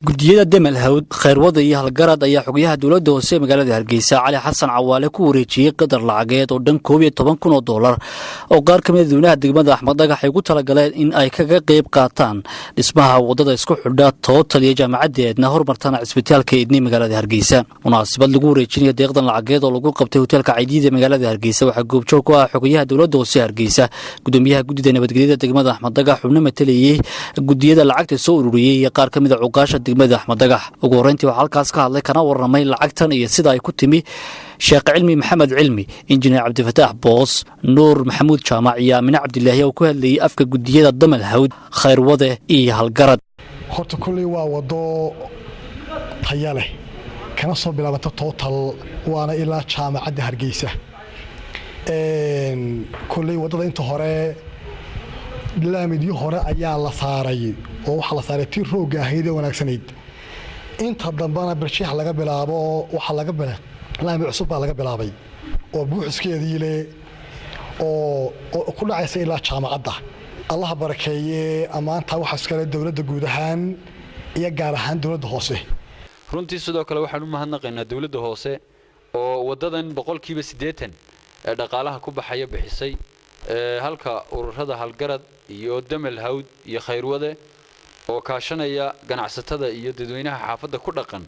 gudiyada Damal Hawd Khayrwada iyo Halgarad ayaa xogayaha dawladda hoose magaalada Hargeysa Cali Xasan Cawaale ku wareejiyay qadar lacageed oo dhan $12,000 oo qaar ka mid ah dadweynaha degmada Axmed Dhagax ay ku talagaleen in ay kaga qayb qaataan dhismaha wadada isku xidha Total iyo jaamacadeedna horumartana isbitaalka Idni magaalada Hargeysa. Munaasabad lagu wareejinayo deeqdan lacageed oo lagu qabtay hotelka Caydiida magaalada Hargeysa waxaa goobjoog ku ah xogayaha dawladda hoose Hargeysa, gudoomiyaha gudida nabadgelyada degmada Axmed Dhagax, xubno meteliyay gudiyada lacagta soo ururiyay iyo qaar ka mid ah ugaasha degmada Axmed Dhagax. ugu horeyntii waxa halkaas ka hadlay kana warramay lacagtan iyo sida ay ku timi Sheekh Cilmi Maxamed Cilmi, Injineer Cabdifataax Boos, Nuur Maxamuud Jaamac iyo Amina Cabdilaahi oo ku hadlayay afka gudiyada Damal Hawd, Khayrwada iyo Halgarad. horta kulli waa wado tayo leh kana soo bilaabata Total waana ilaa jaamacadda Hargeysa. kulli wadada inta hore laamidii hore ayaa la saaray oo waxa la saaray tii roog ahayd oo wanaagsanayd. inta dambana barshiix laga bilaabo waxa laga bilaabay laami cusub baa laga bilaabay oo buuxiskeedii leh oo ku dhacaysa ilaa jaamacadda. Allah barakeeye amaanta waxa iskale dawladda guud ahaan iyo gaar ahaan dawladda hoose. runtii sidoo kale waxaan u mahadnaqaynaa dawladda hoose oo wadadan 80% ee dhaqaalaha ku baxaya bixisay halka ururada Halgarad iyo Damal Hawd iyo Khayrwada oo kaashanaya ganacsatada iyo dadweynaha xaafadda ku dhaqan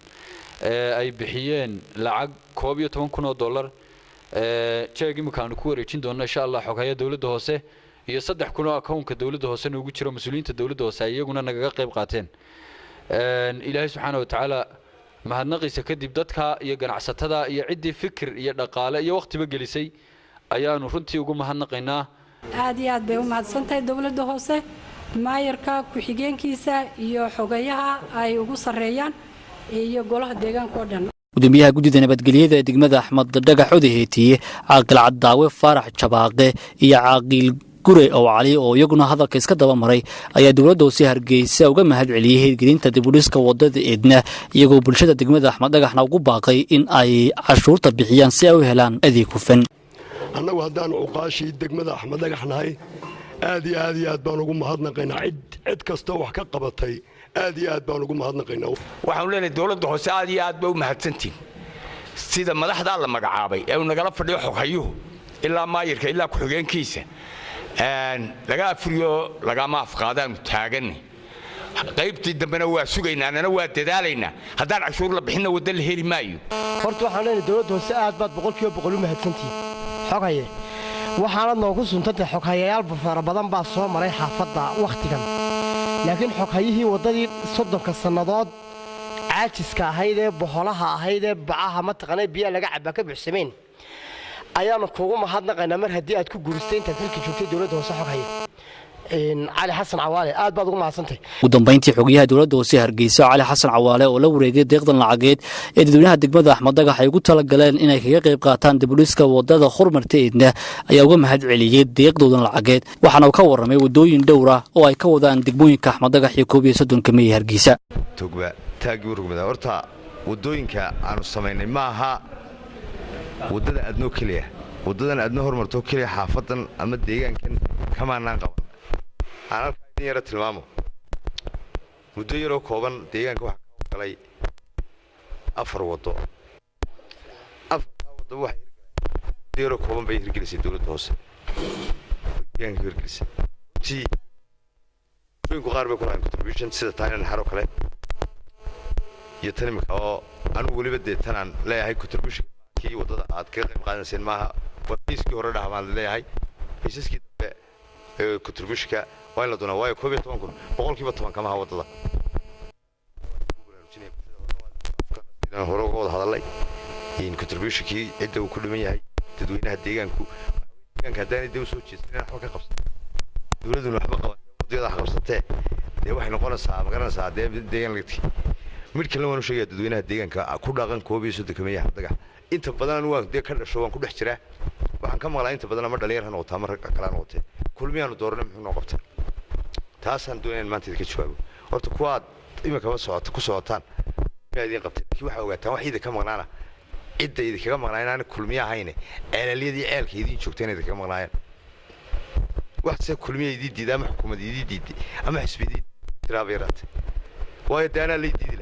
ay bixiyeen lacag $12,000 jeeg imkaan ku wareejin doona insha Allah xogayaa dawladda hoose iyo 3,000 akoonka dawladda hoose ugu jiro mas'uuliyiinta dawladda hoose iyaguna naga qayb qaateen. Ilaahay subhanahu wa ta'ala mahadnaqiisa kadib dadka iyo ganacsatada iyo cidii fikir iyo dhaqaale iyo waqtiba gelisay ayaanu runtii ugu mahadnaqaynaa. aad iyo aad bay u mahadsantahay dawladda hoose, maayarka ku xigeenkiisa iyo xogayaha ay ugu sareeyaan iyo golaha deegaanka oo dhan. gudoomiyaha gudida nabadgelyada degmada Axmed Dhagax Odaheetiye, Caaqil Cadaawe Faarax Jabaaqe iyo Caaqil Gure oo Cali oo iyaguna hadalka iska daba maray ayaa dawladda hoose Hargeysa uga mahad celiyay hirgelinta dib u dhiska wadada Idna, iyagoo bulshada degmada Axmed Dhagaxna ugu baaqay in ay cashuurta bixiyaan si ay u helaan adeeg hufan. annagu haddaan uqaashi degmada Axmed Dhagax nahay aad iyo aad baan ugu mahadnaqaynaa cid kasta wax ka qabatay aad iyo aad baan ugu mahadnaqaynaa. waxaan leenahay dawladda hoose aad iyo aad bay u mahadsantiin sida madaxda la magacaabay ee nagala fadhiyo xogayuhu ilaa maayirka ilaa ku xigeenkiisa laga afriyo laga ma afqaadaan taagan qaybtii dambena waa sugaynaa anana waa dadaalaynaa haddaan cashuur la bixin wada la heli maayo. horta waxaan leenahay dawladda hoose aad baad 100% u mahadsantiin xogaye waxaana noogu suntay xogayaal fara badan baa soo maray xaafadda waqtigan, laakiin xogayihii wadadii 30 sanadood caajiska ahayd ee boholaha ahayd ee bacaha ma taqaanay biyo laga cabba ka bixsameen ayaanu kugu mahadnaqaynaa mar haddii aad ku guuristay inta dalka joogtay dawladda hoose xogaye Cali Xasan Cawaale aad baad ugu mahadsantahay. ugu dambeyntii xogayaha dawladda hoose Hargeysa Cali Xasan Cawaale oo la wareegay deeqdan lacageed ee dadweynaha degmada Axmed Dhagax ay ugu talagaleen inay kaga qayb qaataan dib u dhiska wadada horumarta Idna ayaa uga mahad celiyay deeqdoodan lacageed, waxaana uu ka warramay wadooyin dhowr ah oo ay ka wadaan degmooyinka Axmed Dhagax iyo 31 May Hargeysa. togba taagi urugmada horta wadooyinka aanu sameynay maaha wadada adnoo kaliya, wadadan adnoo horumarto kaliya xaafadan ama deegaankan kamaanaan qaban. aan halkaan yara tilmaamo muddo yaro kooban deegaanka waxa ka galay 4 wado waxay yaro kooban bay hirgelisay dawladda hoose deegaanka hirgelisay ku qaar bay ku lahayn contribution sida taanan haro kale iyo tanimka oo anu waliba deetanaan leeyahay contribution kii wadada aad ka qayb qaadanayseen maaha wadiiskii hore dhaxmaan leeyahay fiisaskii dambe contribution waa la doonaa waayo 12% kama aha wadada hore uga wada hadalay in contribution-kii cidda uu ku dhiman yahay dadweynaha deegaanka haddaanay dib u soo jeesteen waxba ka qabsan dawladuna waxba qaban wadada qabsatee dee waxay noqonaysaa magaranaysaa deegaan lagti mid kale waan u sheegayaa dadweynaha deegaanka ku dhaqan 31 May Axmed Dhagax inta badan waan dee ka dhasho waan ku dhex jiraa waxaan ka maqlaa inta badan ama dhalinyarada noqotaa mar kale noqotay kulmiyaan doornay muxuu noqotay taasaan doonayaan maanta idinka jawaabo. horta kuwaad imika ku socotaan maadin qabtay kii waxa ogaataan wax idinka maqnaana cidda idinka maqnaayeen kulmiya ahayne ceelaaliyadii ceelka idin joogteen idinka maqnaayeen wax se kulmiya idin diiday ama xukuumad idin diiday ama xisbidii tiraabay raatay waayo daana leedii